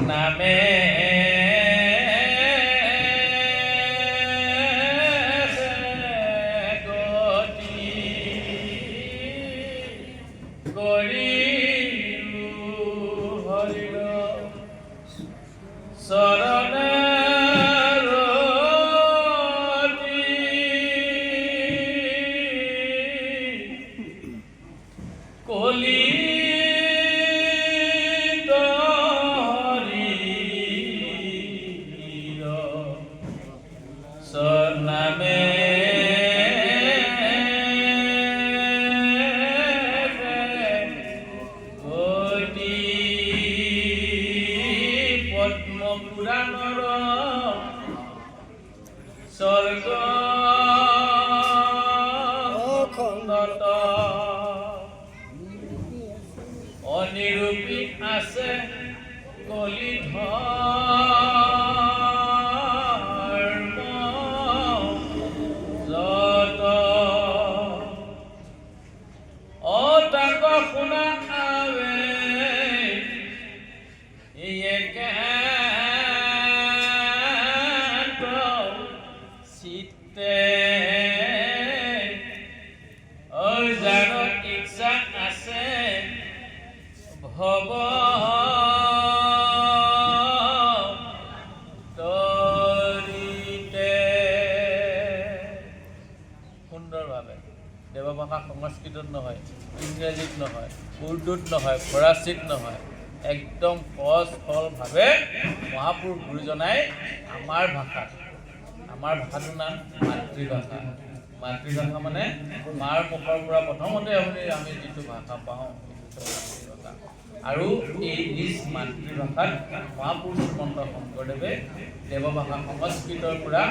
নামে অনিৰূপী আছে কলি ধৰ্ম যত অতাক শুনা আৱে একান্ত চিত্তে যাৰ ইচ্ছা আছে ভৱ তৰিতে। সুন্দৰভাৱে দেৱভাষা সংস্কৃতত নহয়, ইংৰাজীত নহয়, উৰ্দুত নহয়, ফৰাচীত নহয়, একদম সহজ সৰলভাৱে মহাপুৰুষ গুৰুজনাই আমাৰ ভাষাটোৰ নাম মাতৃভাষা। মাতৃভাষা মানে মাৰ মুখৰ পৰা প্ৰথমতে আমি যিটো ভাষা পাওঁ আৰু এই নিজ মাতৃভাষাত মহাপুৰুষ শ্ৰীমন্ত শংকৰদেৱে দেৱভাষা সংস্কৃতৰ পৰা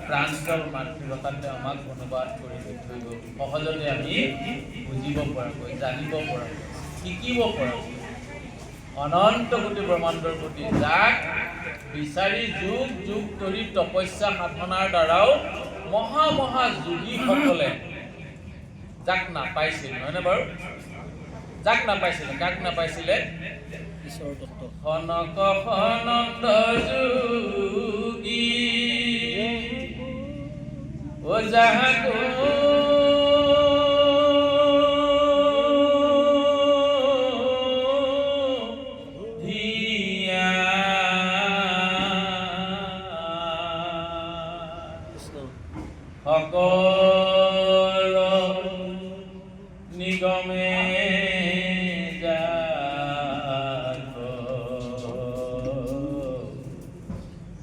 প্ৰাঞ্জল মাতৃভাষাত আমাক অনুবাদ কৰি থৈ গ'ল। সহজতে আমি বুজিব পৰাকৈ, জানিব পৰাকৈ, শিকিব পৰাকৈ অনন্ত কোটি ব্ৰহ্মাণ্ডৰ প্ৰতি যাক বিচাৰি যুগ যুগ ধৰি তপস্যা সাধনাৰ দ্বাৰাও মহা যোগীসকলে যাক নাপাইছিল, নহয়নে বাৰু? যাক নাপাইছিলে, কাক নাপাইছিলে? ঈশ্বৰ তত্ত্ব। সনক সনন্দ যোগী ও যাহাকো ধিয়া সকল নিগমে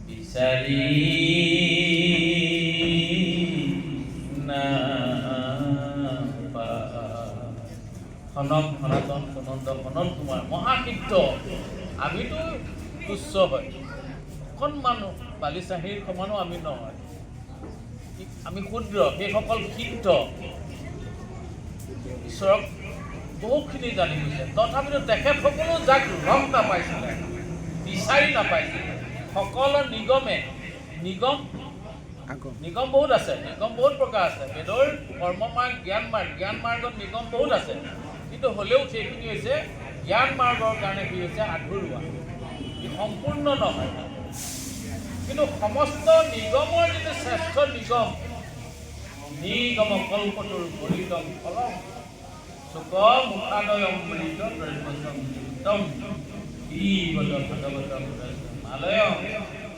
বিচাৰি সনক সনাতন সনন্দ সনন কুমাৰ মহাকীৰ্ত। আমিতো তুচ্ছ হয়, অকণমান বালিচাহীৰ সমানো আমি নহয়, আমি ক্ষুদ্ৰ, সেইসকল সিদ্ধ ঈশ্বৰক বহুখিনি জানি গৈছে। তথাপিতো তেখেতসকলেও যাক লগ নাপাইছিলে, বিচাৰি নাপাইছিলে, সকলো নিগমে নিগম বহুত আছে, নিগম বহুত প্ৰকাৰ আছে। বেদৰ কৰ্ম মাৰ্গ, জ্ঞান মাৰ্গত নিগম বহুত আছে, কিন্তু হ'লেও সেইখিনি হৈছে জ্ঞান মাৰ্গৰ কাৰণে কি হৈছে আধৰুৱা, ই সম্পূৰ্ণ নহয়। কিন্তু সমস্ত নিগমৰ যিটো শ্ৰেষ্ঠ নিগম কল্পতৰু ফলিতম ফলম চুক মুখাদয়ম মৃত দ্ৰব্যসংযুক্তম ஈவத பகவதம் মালয়ম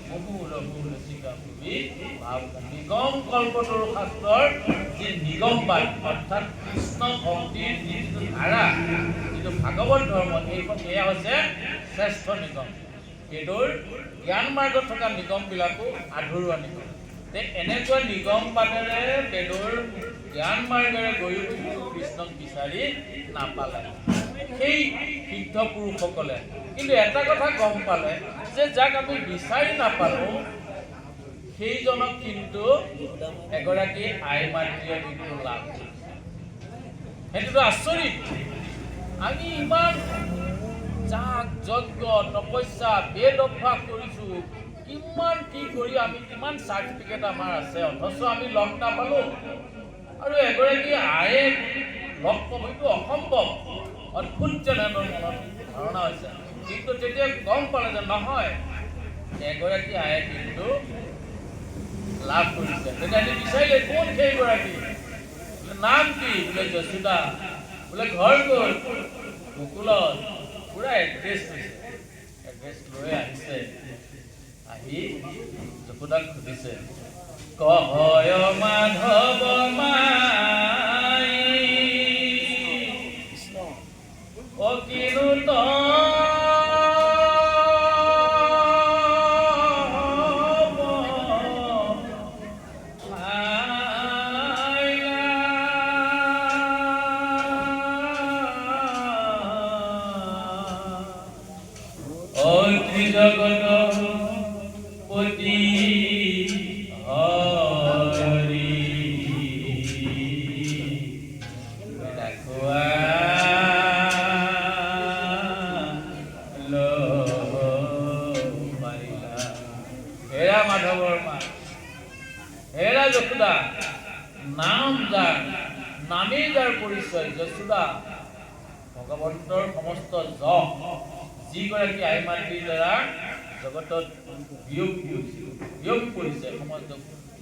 মহুৰভূলসিকা ভূমি ভাব নিগম কল্পতৰু শাস্ত্ৰৰ যি নিগমবাদ অৰ্থাৎ কৃষ্ণ ভক্তিৰ যিটো ধাৰা, যিটো ভাগৱত ধৰ্ম, এয়া হৈছে শ্ৰেষ্ঠ নিগম। সেইদৰ জ্ঞান মাৰ্গত থকা নিগমবিলাকো আধৰুৱা নিগম। এনেকুৱা নিগম বাদেৰে বেদৰ জ্ঞান মাৰ্গেৰে গৈ কৃষ্ণক বিচাৰি নাপালে সেই সিদ্ধ পুৰুষসকলে। কিন্তু এটা কথা গম পালে যে যাক আমি বিচাৰি নাপালোঁ সেইজনক কিন্তু এগৰাকী আই মাতৃয়ে মৃত্যু লাভ। সেইটোতো আচৰিত। আমি ইমান যাগ যজ্ঞ তপস্যা বেদ অভ্যাস কৰিছোঁ, কিমান কি কৰি আমি কিমান চাৰ্টিফিকেট আমাৰ আছে, অথচ আমি লগ নাপালোঁ। আৰু এগৰাকী আয়ে লগ পাব এইটো অসম্ভৱ। অদ্ভুত যেন মনত ধাৰণা হৈছে। কিন্তু তেতিয়া গম পালে যে নহয় এগৰাকী আয়ে কিন্তু লাভ কৰিছে। তেতিয়া আমি বিচাৰিলে কোন সেইগৰাকী, নাম কি? বোলে যশোদা। বোলে ঘৰ ক'ত? গোকুলত। পুৰা এড্ৰেছ লৈছে, এড্ৰেছ লৈ আহিছে। আহি যশোদাক সুধিছে, কহয় মাধৱ মাই অ কিনো জগত পতি হৰি ৰাখুৱা পাৰিলা। হেৰা মাধৱৰ মা, হেৰা যশোদা, নাম যাৰ, নামেই যাৰ পৰিচয় যশোদা, ভগৱন্তৰ সমস্ত যশ যিগৰাকী আই মাতৃৰ দ্বাৰা জগতত বিয়োগ কৰিছে, সমস্ত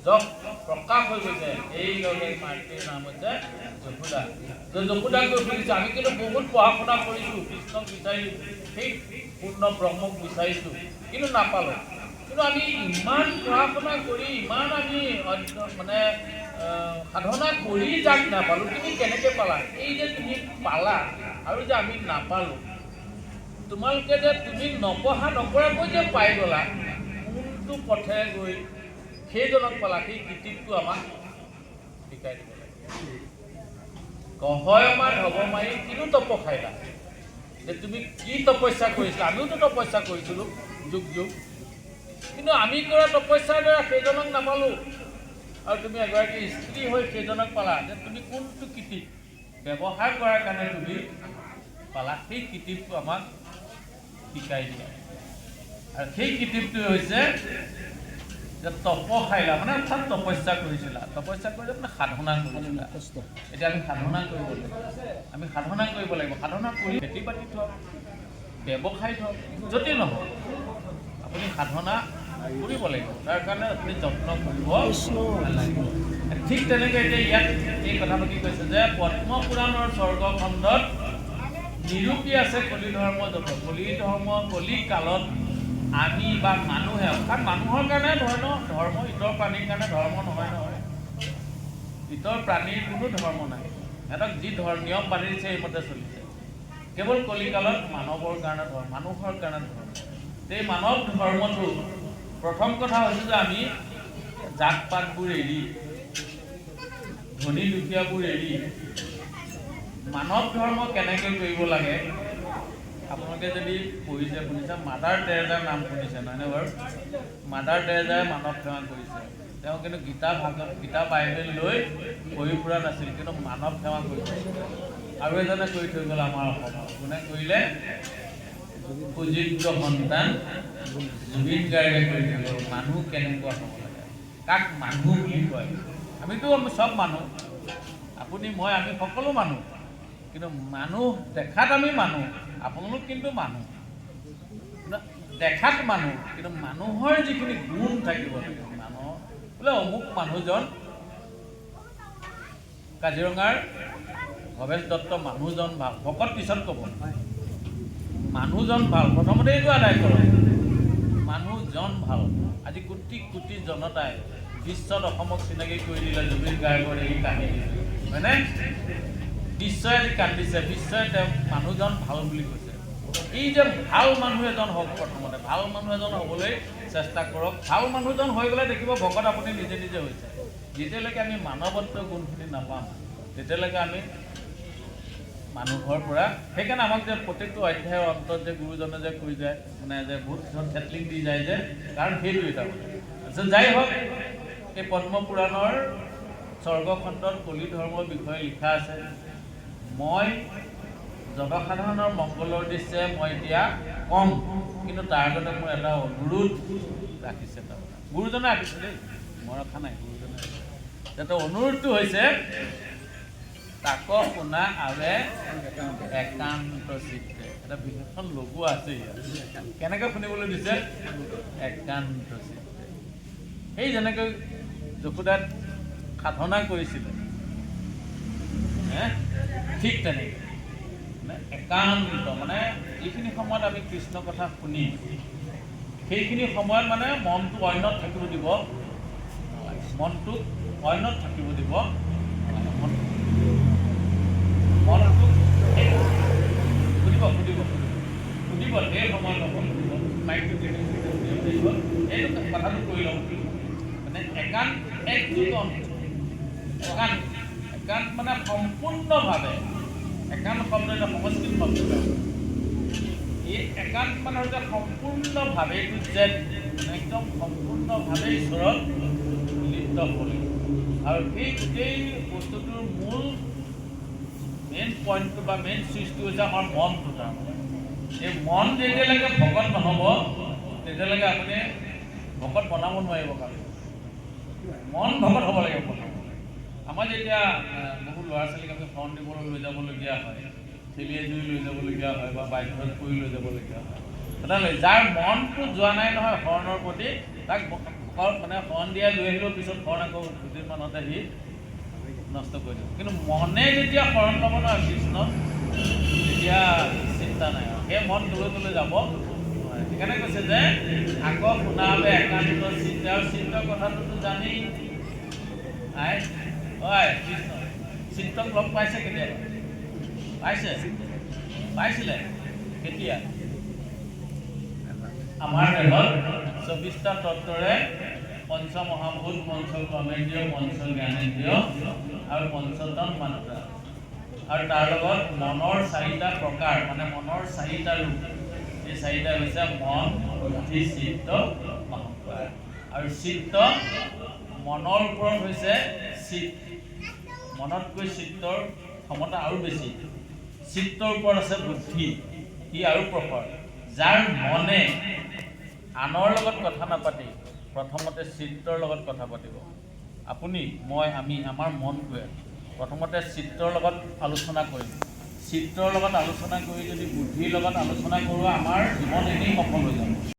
যশ প্ৰকাশ হৈ গৈছে, এইগৰাকী মাতৃৰ নাম হৈছে যশোদা। যশোদাক সুধিছে, আমি কিন্তু বহুত পঢ়া শুনা কৰিছোঁ, কৃষ্ণক বিচাৰিছোঁ, সেই পূৰ্ণ ব্ৰহ্মক বিচাৰিছোঁ, কিন্তু নাপালোঁ। কিন্তু আমি ইমান পঢ়া শুনা কৰি, ইমান আমি মানে সাধনা কৰি যাক নাপালোঁ, তুমি কেনেকৈ পালা? এই যে তুমি পালা আৰু যে আমি নাপালোঁ, তোমালোকে যে তুমি নপঢ়া নকৰাকৈ যে পাই গ'লা, কোনটো পথেৰে গৈ সেইজনক পালা, সেই কৃতিত্বটো আমাক শিকাই দিব লাগে। কহয় মাধৱ মাই কিনো তপস্যাইলা, যে তুমি কি তপস্যা কৰিছিলা? আমিওতো তপস্যা কৰিছিলোঁ যুগ যুগ, কিন্তু আমি কৰা তপস্যাৰ দ্বাৰা সেইজনক নাপালোঁ, আৰু তুমি এগৰাকী স্ত্ৰী হৈ সেইজনক পালা, যে তুমি কোনটো কৃতিত্ব ব্যৱহাৰ কৰাৰ কাৰণে তুমি পালা, সেই কৃতিত্বটো আমাক শিকাই দিয়ে। আৰু সেই কৃতিত্বটো হৈছে যে তপস্যাইলা, মানে অৰ্থাৎ তপস্যা কৰিছিলা, তপস্যা কৰিলে মানে সাধনা কৰিছিলা। এতিয়া আমি সাধনা কৰিব লাগিব, আমি সাধনা কৰিব লাগিব। সাধনা কৰি খেতি বাতি হওক, ব্যৱসায়ত হওক, য'তে নহওক আপুনি সাধনা কৰিব লাগিব, তাৰ কাৰণে আপুনি যত্ন কৰিব লাগিব। ঠিক তেনেকৈ এতিয়া ইয়াত এই কথাটো কি কৈছে যে পদ্ম পুৰাণৰ স্বৰ্গখণ্ডত নিৰূপী আছে কলি ধৰ্ম যত। কলি কালত আমি বা মানুহে, অৰ্থাৎ মানুহৰ কাৰণে ধৰ্ম, ইতৰ প্ৰাণীৰ কাৰণে ধৰ্ম নহয়। ইতৰ প্ৰাণীৰ কোনো ধৰ্ম নাই, সিহঁতক যি নিয়ম বান্ধি দিছে সেইমতে চলিছে। কেৱল কলিকালত মানৱৰ কাৰণে ধৰ্ম, মানুহৰ কাৰণে ধৰ্ম। এই মানৱ ধৰ্মটো প্ৰথম কথা হৈছে যে আমি জাত পাতবোৰ এৰি, ধনী দুখীয়াবোৰ এৰি মানৱ ধৰ্ম কেনেকৈ কৰিব লাগে। আপোনালোকে যদি পঢ়িছে শুনিছে, মাদাৰ টেৰেছাৰ নাম শুনিছে নহয়নে বাৰু? মাদাৰ টেৰেছাই মানৱ সেৱা কৰিছে। তেওঁ কিন্তু গীতা বাইবেল লৈ পঢ়ি ফুৰা নাছিল, কিন্তু মানৱ সেৱা কৰিছে। আৰু এজনে কৰি থৈ গ'ল আমাৰ অসমত, কোনে কৰিলে? সুযোগ্য সন্তান জুবিন গাৰ্গে কৰি থৈ গ'ল। মানুহ কেনেকুৱা হ'ব লাগে, কাক মানুহ বুলি কয়? আমিতো চব মানুহ, আপুনি মই আমি সকলো মানুহ, কিন্তু মানুহ দেখাত আমি মানুহ, আপোনালোক কিন্তু মানুহ, দেখাত মানুহ, কিন্তু মানুহৰ যিখিনি গুণ থাকিব লাগে, মানুহ বোলে অমুক মানুহজন, কাজিৰঙাৰ ভৱেশ দত্ত মানুহজন ভাল, ভকত পিছত ক'ব, মানুহজন ভাল, প্ৰথমতে এইটো আদায় কৰক, মানুহজন ভাল। আজি কোটি কোটি জনতাই বিশ্বত অসমক চিনাকি কৰি দিলে জুবিন গাৰ্গৰ এই কাহিনী, হয়নে? বিশ্বই আজি কান্দিছে, বিশ্বই তেওঁক মানুহজন ভাল বুলি কৈছে। এই যে ভাল মানুহ এজন হওক, প্ৰথমতে ভাল মানুহ এজন হ'বলৈ চেষ্টা কৰক। ভাল মানুহজন হৈ গ'লে দেখিব ভকত আপুনি নিজে নিজে হৈছে। যেতিয়ালৈকে আমি মানৱত্ব গুণখিনি নাপাম, তেতিয়ালৈকে আমি মানুহৰ পৰা, সেইকাৰণে আমাক যে প্ৰত্যেকটো অধ্যায়ৰ অন্তত যে গুৰুজনে যে কৈ যায়, মানে যে বহুত থেটলিং দি যায় যে, কাৰণ সেইটো এটা কথা। যাই হওক, এই পদ্ম পুৰাণৰ স্বৰ্গখণ্ডত কলি ধৰ্মৰ বিষয়ে লিখা আছে। মই জনসাধাৰণৰ মংগলৰ উদ্দেশ্যে মই এতিয়া কম, কিন্তু তাৰ আগতে মোৰ এটা অনুৰোধ ৰাখিছে। গুৰুজনে ৰাখিছে দেই, মই ৰখা নাই, গুৰুজনে ৰাখিছে। যাতে অনুৰোধটো হৈছে তাক শুনা আৱে একান্ত চিত্তে। এটা বিশেষণ লঘু আছে ইয়াত। কেনেকৈ শুনিবলৈ দিছে? একান্ত চিত্তে। সেই যেনেকৈ যশোদাত সাধনা কৰিছিলে, ঠিক তেনেকৈ মানে একান্ত, মানে যিখিনি সময়ত আমি কৃষ্ণ কথা শুনিম সেইখিনি সময়ত মানে মনটো অন্যত থাকিব দিব, মনটোক অন্যত থাকিব দিব, মনটোক সুধিব সেই সময়ত মাইকটো এইটো কথাটো কৰি লওঁ। মানে একান্ত একান্ত মানে সম্পূৰ্ণভাৱে, একান্ত শব্দ এটা সংস্কৃত শব্দ। এই একান্ত মানে হৈছে সম্পূৰ্ণভাৱে, এইটো যেন একদম সম্পূৰ্ণভাৱে ঈশ্বৰত লিপ্ত হ'ল। আৰু এই গোটেই বস্তুটোৰ মূল মেইন পইণ্টটো বা মেইন চুইচটো হৈছে আমাৰ মনটো। তাৰমানে এই মন যেতিয়ালৈকে ভকত নহ'ব তেতিয়ালৈকে আপুনি ভকত বনাব নোৱাৰিব। কাৰণ মন ভকত হ'ব লাগিব প্ৰথম। আমাৰ যেতিয়া বহু ল'ৰা ছোৱালীক আমি শৰণ দিবলৈ লৈ যাবলগীয়া হয়, ঠেলি এজুৰি লৈ যাবলগীয়া হয় বা বাধ্যত পৰি লৈ যাবলগীয়া হয়, তেতিয়াহ'লে যাৰ মনটো যোৱা নাই নহয় শৰণৰ প্ৰতি, তাক মানে শৰণ দিয়াই লৈ আহিলেও পিছত শৰণ আকৌ দুদিনমানতে সি নষ্ট কৰি দিব। কিন্তু মনে যেতিয়া শৰণ ল'ব নহয় কৃষ্ণ, তেতিয়া চিন্তা নাই আৰু সেই মন দূৰলৈ যাব। সেইকাৰণে কৈছে যে আকৌ শুনাবে একান্ত চিত্তে। আৰু চিত্তৰ কথাটোতো জানেই। কৃষ্ণ চিত্ৰক লগ পাইছে কেতিয়াবা? পাইছিলে কেতিয়া? আমাৰ দেহত 24টা তত্ত্বৰে পঞ্চ মহাভূত, পঞ্চ কৰ্মেন্দ্ৰিয়, পঞ্চ জ্ঞানেন্দ্ৰিয় আৰু পঞ্চতন মাত্ৰা, আৰু তাৰ লগত মনৰ 4টা প্ৰকাৰ, মানে মনৰ 4টা ৰূপ। এই 4টা হৈছে মন, বুদ্ধি, চিত্ত, অহংকাৰ। আৰু চিত্ত, মনৰ ওপৰত হৈছে চিত্ত, মনতকৈ চিত্তৰ ক্ষমতা আৰু বেছি। চিত্তৰ ওপৰত আছে বুদ্ধি, ই আৰু প্ৰখৰ। যাৰ মনে আনৰ লগত কথা নাপাতি প্ৰথমতে চিত্ৰৰ লগত কথা পাতিব। আপুনি, মই, আমি, আমাৰ মনটোৱে প্ৰথমতে চিত্ৰৰ লগত আলোচনা কৰিম। চিত্ৰৰ লগত আলোচনা কৰি যদি বুদ্ধিৰ লগত আলোচনা কৰোঁ, আমাৰ জীৱন এনেই সফল হৈ যাব।